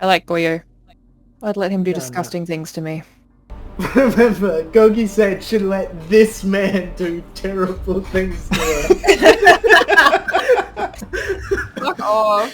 I like Goyo. I'd let him do Yeah, disgusting things to me. Remember, Gogi said should let this man do terrible things to her. Fuck off.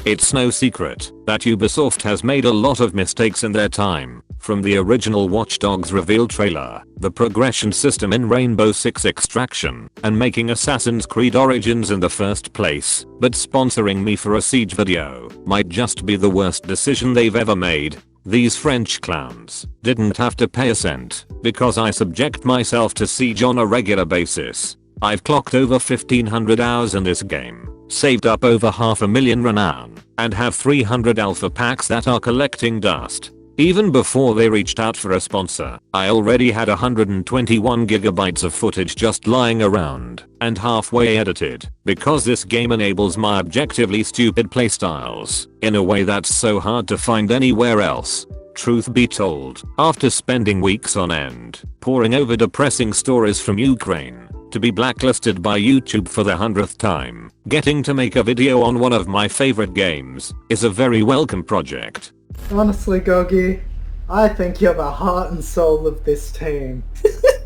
It's no secret that Ubisoft has made a lot of mistakes in their time, from the original Watch Dogs reveal trailer, the progression system in Rainbow Six Extraction, and making Assassin's Creed Origins in the first place, but sponsoring me for a Siege video might just be the worst decision they've ever made. These French clowns didn't have to pay a cent, because I subject myself to Siege on a regular basis. I've clocked over 1500 hours in this game, saved up over 500,000 renown, and have 300 alpha packs that are collecting dust. Even before they reached out for a sponsor, I already had 121 gigabytes of footage just lying around, and halfway edited, because this game enables my objectively stupid playstyles, in a way that's so hard to find anywhere else. Truth be told, after spending weeks on end, poring over depressing stories from Ukraine, to be blacklisted by YouTube for the 100th time, getting to make a video on one of my favorite games, is a very welcome project. Honestly, Gogi, I think you're the heart and soul of this team.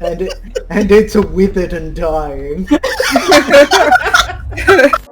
and it's withered and dying.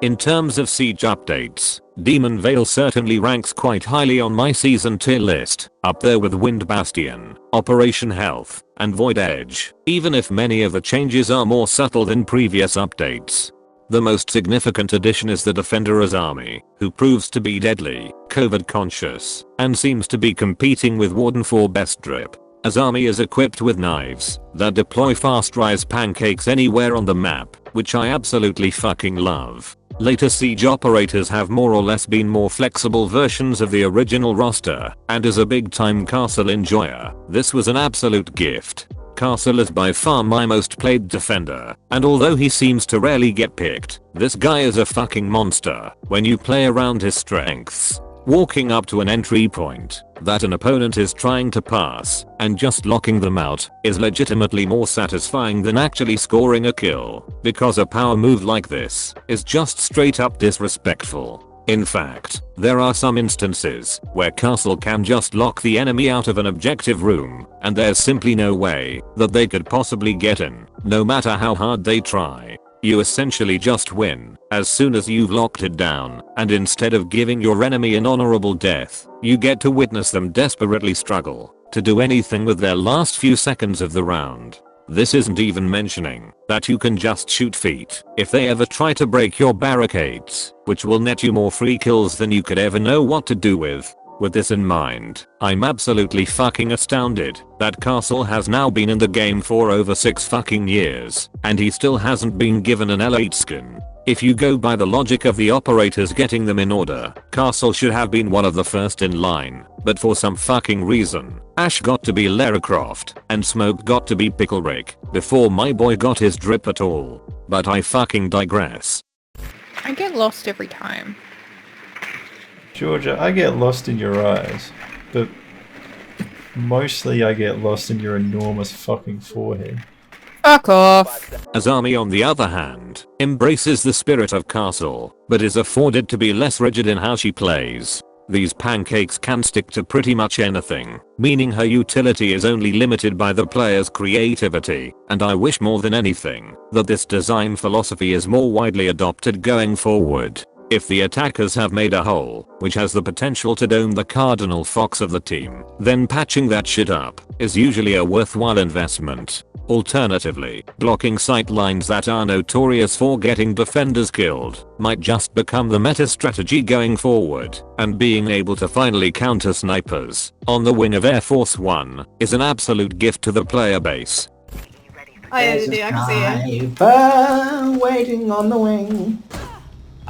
In terms of Siege updates, Demon Vale certainly ranks quite highly on my season tier list, up there with Wind Bastion, Operation Health, and Void Edge, even if many of the changes are more subtle than previous updates. The most significant addition is the Defender Azami, who proves to be deadly, COVID conscious, and seems to be competing with Warden for best drip. Azami is equipped with knives that deploy fast rise pancakes anywhere on the map, which I absolutely fucking love. Later Siege operators have more or less been more flexible versions of the original roster, and as a big time Castle enjoyer, this was an absolute gift. Castle is by far my most played defender, and although he seems to rarely get picked, this guy is a fucking monster when you play around his strengths. Walking up to an entry point that an opponent is trying to pass and just locking them out is legitimately more satisfying than actually scoring a kill, because a power move like this is just straight up disrespectful. In fact, there are some instances where Castle can just lock the enemy out of an objective room, and there's simply no way that they could possibly get in, no matter how hard they try. You essentially just win as soon as you've locked it down, and instead of giving your enemy an honorable death, you get to witness them desperately struggle to do anything with their last few seconds of the round. This isn't even mentioning that you can just shoot feet if they ever try to break your barricades, which will net you more free kills than you could ever know what to do with. With this in mind, I'm absolutely fucking astounded that Castle has now been in the game for over 6 fucking years, and he still hasn't been given an L8 skin. If you go by the logic of the operators getting them in order, Castle should have been one of the first in line, but for some fucking reason, Ash got to be Lara Croft, and Smoke got to be Pickle Rick, before my boy got his drip at all. But I fucking digress. I get lost every time. Georgia, I get lost in your eyes, but mostly I get lost in your enormous fucking forehead. Fuck off. Azami on the other hand, embraces the spirit of Castle, but is afforded to be less rigid in how she plays. These pancakes can stick to pretty much anything, meaning her utility is only limited by the player's creativity, and I wish more than anything that this design philosophy is more widely adopted going forward. If the attackers have made a hole, which has the potential to dome the cardinal fox of the team, then patching that shit up is usually a worthwhile investment. Alternatively, blocking sight lines that are notorious for getting defenders killed might just become the meta strategy going forward, and being able to finally counter snipers on the wing of Air Force One is an absolute gift to the player base. I can see it. Sniper waiting on the wing.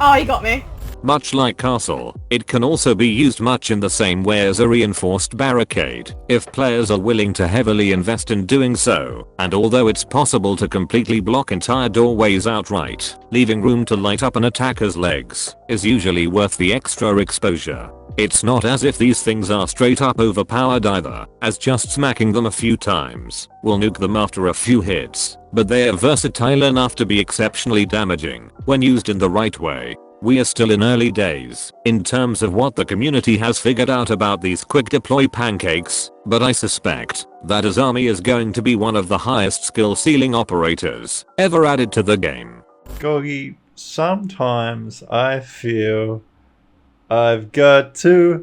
Oh, you got me. Much like Castle, it can also be used much in the same way as a reinforced barricade, if players are willing to heavily invest in doing so, and although it's possible to completely block entire doorways outright, leaving room to light up an attacker's legs is usually worth the extra exposure. It's not as if these things are straight up overpowered either, as just smacking them a few times will nuke them after a few hits, but they are versatile enough to be exceptionally damaging when used in the right way. We are still in early days in terms of what the community has figured out about these quick deploy pancakes, but I suspect that Azami is going to be one of the highest skill ceiling operators ever added to the game. Gogi, sometimes I feel I've got to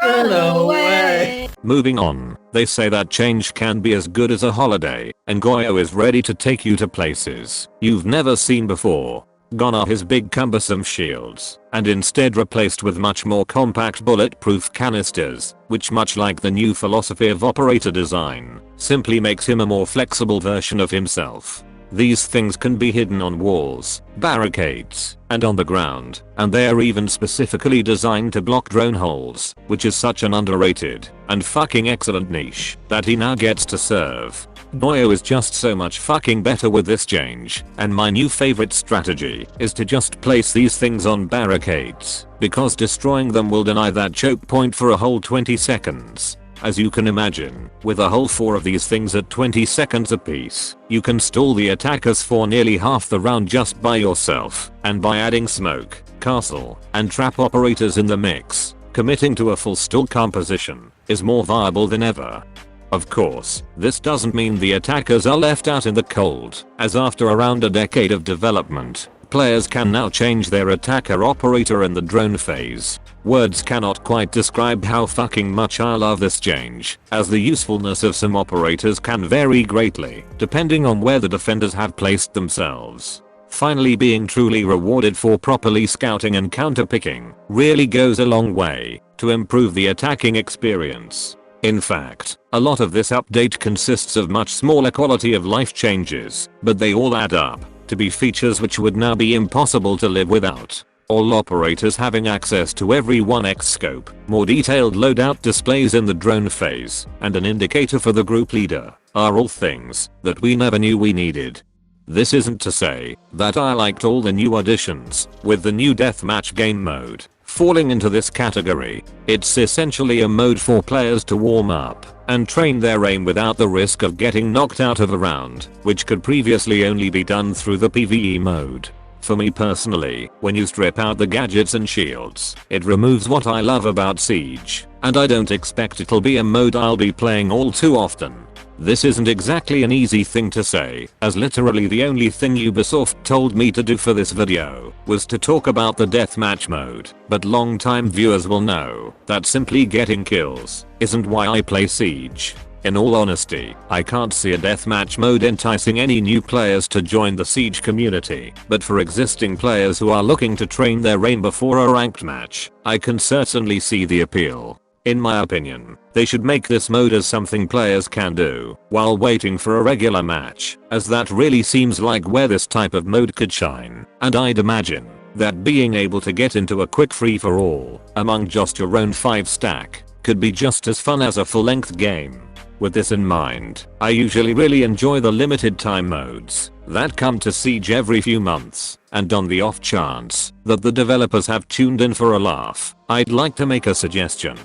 Run away. Moving on, they say that change can be as good as a holiday, and Goyo is ready to take you to places you've never seen before. Gone are his big cumbersome shields, and instead replaced with much more compact bulletproof canisters, which much like the new philosophy of operator design, simply makes him a more flexible version of himself. These things can be hidden on walls, barricades, and on the ground, and they are even specifically designed to block drone holes, which is such an underrated and fucking excellent niche that he now gets to serve. Goyo is just so much fucking better with this change, and my new favorite strategy is to just place these things on barricades, because destroying them will deny that choke point for a whole 20 seconds. As you can imagine, with a whole 4 of these things at 20 seconds apiece, you can stall the attackers for nearly half the round just by yourself, and by adding smoke, castle, and trap operators in the mix, committing to a full stall composition is more viable than ever. Of course, this doesn't mean the attackers are left out in the cold, as after around a decade of development, players can now change their attacker operator in the drone phase. Words cannot quite describe how fucking much I love this change, as the usefulness of some operators can vary greatly, depending on where the defenders have placed themselves. Finally being truly rewarded for properly scouting and counterpicking really goes a long way to improve the attacking experience. In fact, a lot of this update consists of much smaller quality of life changes, but they all add up to be features which would now be impossible to live without. All operators having access to every 1x scope, more detailed loadout displays in the drone phase, and an indicator for the group leader, are all things that we never knew we needed. This isn't to say that I liked all the new additions, with the new deathmatch game mode falling into this category. It's essentially a mode for players to warm up and train their aim without the risk of getting knocked out of a round, which could previously only be done through the PvE mode. For me personally, when you strip out the gadgets and shields, it removes what I love about Siege, and I don't expect it'll be a mode I'll be playing all too often. This isn't exactly an easy thing to say, as literally the only thing Ubisoft told me to do for this video was to talk about the deathmatch mode, but long-time viewers will know that simply getting kills isn't why I play Siege. In all honesty, I can't see a deathmatch mode enticing any new players to join the Siege community, but for existing players who are looking to train their aim before a ranked match, I can certainly see the appeal. In my opinion, they should make this mode as something players can do while waiting for a regular match, as that really seems like where this type of mode could shine, and I'd imagine that being able to get into a quick free-for-all among just your own 5 stack could be just as fun as a full-length game. With this in mind, I usually really enjoy the limited time modes that come to Siege every few months, and on the off chance that the developers have tuned in for a laugh, I'd like to make a suggestion.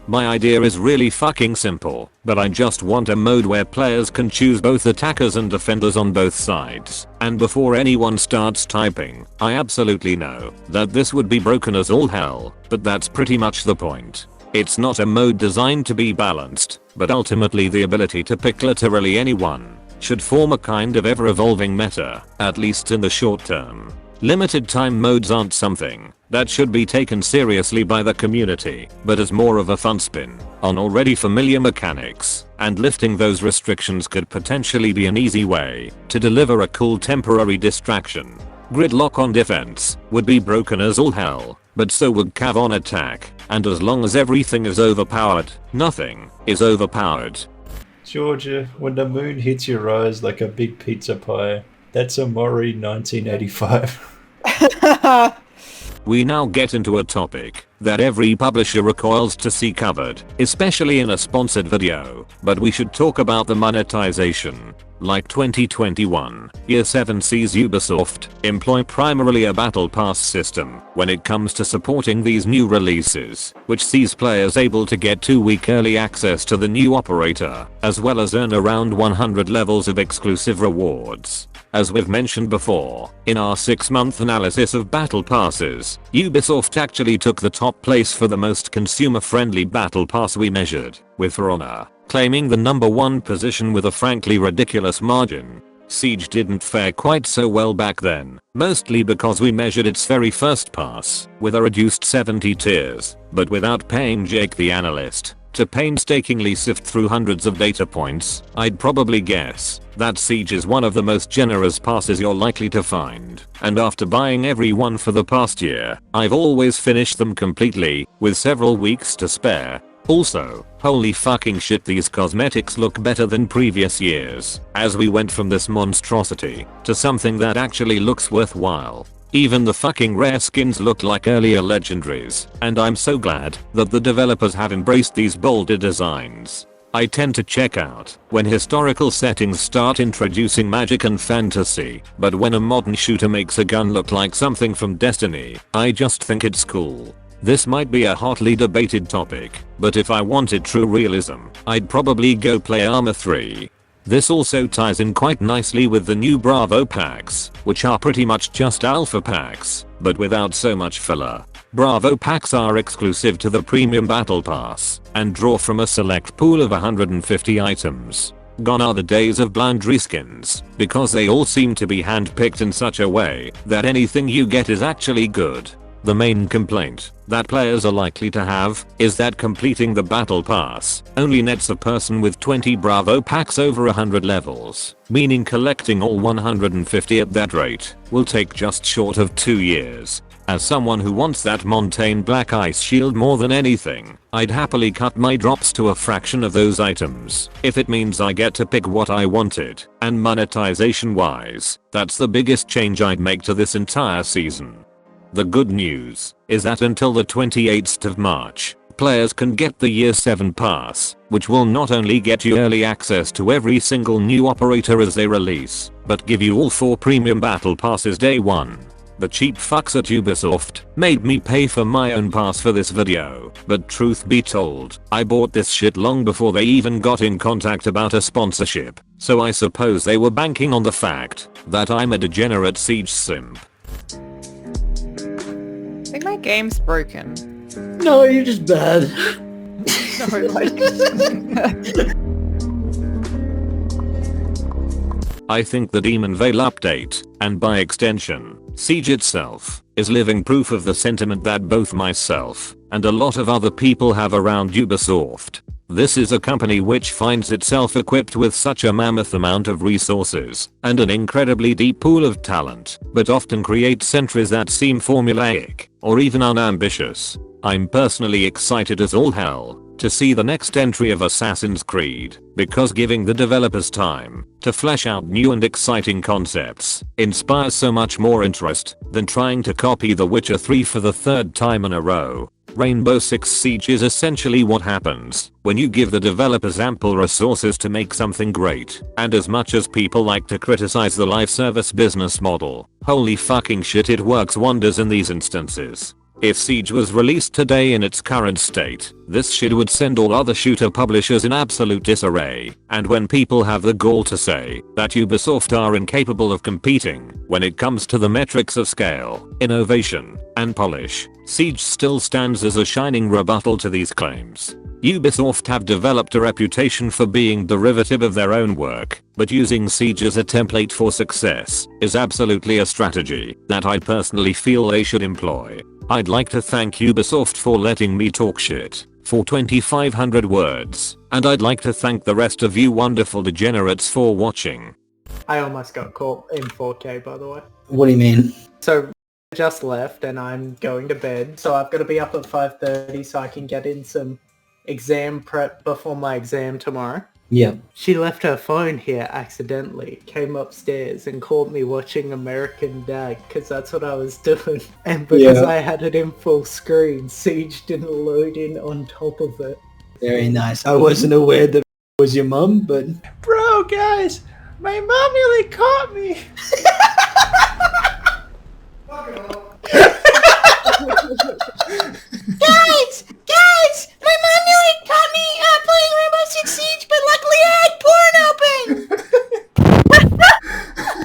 My idea is really fucking simple, but I just want a mode where players can choose both attackers and defenders on both sides, and before anyone starts typing, I absolutely know that this would be broken as all hell, but that's pretty much the point. It's not a mode designed to be balanced, but ultimately the ability to pick literally anyone should form a kind of ever-evolving meta, at least in the short term. Limited time modes aren't something that should be taken seriously by the community, but as more of a fun spin on already familiar mechanics, and lifting those restrictions could potentially be an easy way to deliver a cool temporary distraction. Gridlock on defense would be broken as all hell, but so would Cav on attack, and as long as everything is overpowered, nothing is overpowered. Georgia, when the moon hits your eyes like a big pizza pie, that's a Mori 1985. We now get into a topic that every publisher recoils to see covered, especially in a sponsored video, but we should talk about the monetization. Like 2021, Year 7 sees Ubisoft employ primarily a battle pass system when it comes to supporting these new releases, which sees players able to get 2-week early access to the new operator, as well as earn around 100 levels of exclusive rewards. As we've mentioned before, in our 6-month analysis of battle passes, Ubisoft actually took the top place for the most consumer-friendly battle pass we measured, with For Honor claiming the #1 position with a frankly ridiculous margin. Siege didn't fare quite so well back then, mostly because we measured its very first pass with a reduced 70 tiers, but without paying Jake the analyst to painstakingly sift through hundreds of data points, I'd probably guess that Siege is one of the most generous passes you're likely to find, and after buying every one for the past year, I've always finished them completely, with several weeks to spare. Also, holy fucking shit, these cosmetics look better than previous years, as we went from this monstrosity to something that actually looks worthwhile. Even the fucking rare skins look like earlier legendaries, and I'm so glad that the developers have embraced these bolder designs. I tend to check out when historical settings start introducing magic and fantasy, but when a modern shooter makes a gun look like something from Destiny, I just think it's cool. This might be a hotly debated topic, but if I wanted true realism, I'd probably go play Arma 3. This also ties in quite nicely with the new Bravo packs, which are pretty much just alpha packs, but without so much filler. Bravo packs are exclusive to the Premium Battle Pass, and draw from a select pool of 150 items. Gone are the days of blind reskins, because they all seem to be handpicked in such a way that anything you get is actually good. The main complaint that players are likely to have is that completing the battle pass only nets a person with 20 Bravo packs over 100 levels, meaning collecting all 150 at that rate will take just short of 2 years. As someone who wants that Montane Black Ice Shield more than anything, I'd happily cut my drops to a fraction of those items if it means I get to pick what I wanted, and monetization wise, that's the biggest change I'd make to this entire season. The good news is that until the 28th of March, players can get the Year 7 pass, which will not only get you early access to every single new operator as they release, but give you all 4 premium battle passes day 1. The cheap fucks at Ubisoft made me pay for my own pass for this video, but truth be told, I bought this shit long before they even got in contact about a sponsorship, so I suppose they were banking on the fact that I'm a degenerate Siege simp. I think my game's broken. No, you're just bad. No, like... I think the Demon Veil update, and by extension, Siege itself, is living proof of the sentiment that both myself and a lot of other people have around Ubisoft. This is a company which finds itself equipped with such a mammoth amount of resources and an incredibly deep pool of talent, but often creates entries that seem formulaic or even unambitious. I'm personally excited as all hell to see the next entry of Assassin's Creed, because giving the developers time to flesh out new and exciting concepts inspires so much more interest than trying to copy The Witcher 3 for the 3rd time in a row. Rainbow Six Siege is essentially what happens when you give the developers ample resources to make something great, and as much as people like to criticize the live service business model, holy fucking shit, it works wonders in these instances. If Siege was released today in its current state, this shit would send all other shooter publishers in absolute disarray, and when people have the gall to say that Ubisoft are incapable of competing when it comes to the metrics of scale, innovation, and polish, Siege still stands as a shining rebuttal to these claims. Ubisoft have developed a reputation for being derivative of their own work, but using Siege as a template for success is absolutely a strategy that I personally feel they should employ. I'd like to thank Ubisoft for letting me talk shit for 2500 words, and I'd like to thank the rest of you wonderful degenerates for watching. I almost got caught in 4K, by the way. What do you mean? So I just left and I'm going to bed, so I've got to be up at 5:30 so I can get in some exam prep before my exam tomorrow. Yeah. She left her phone here accidentally, came upstairs and caught me watching American Dad, because that's what I was doing. And because I had it in full screen, Siege didn't load in on top of it. Very nice. I wasn't aware that it was your mum, but... Bro, guys, my mom nearly caught me.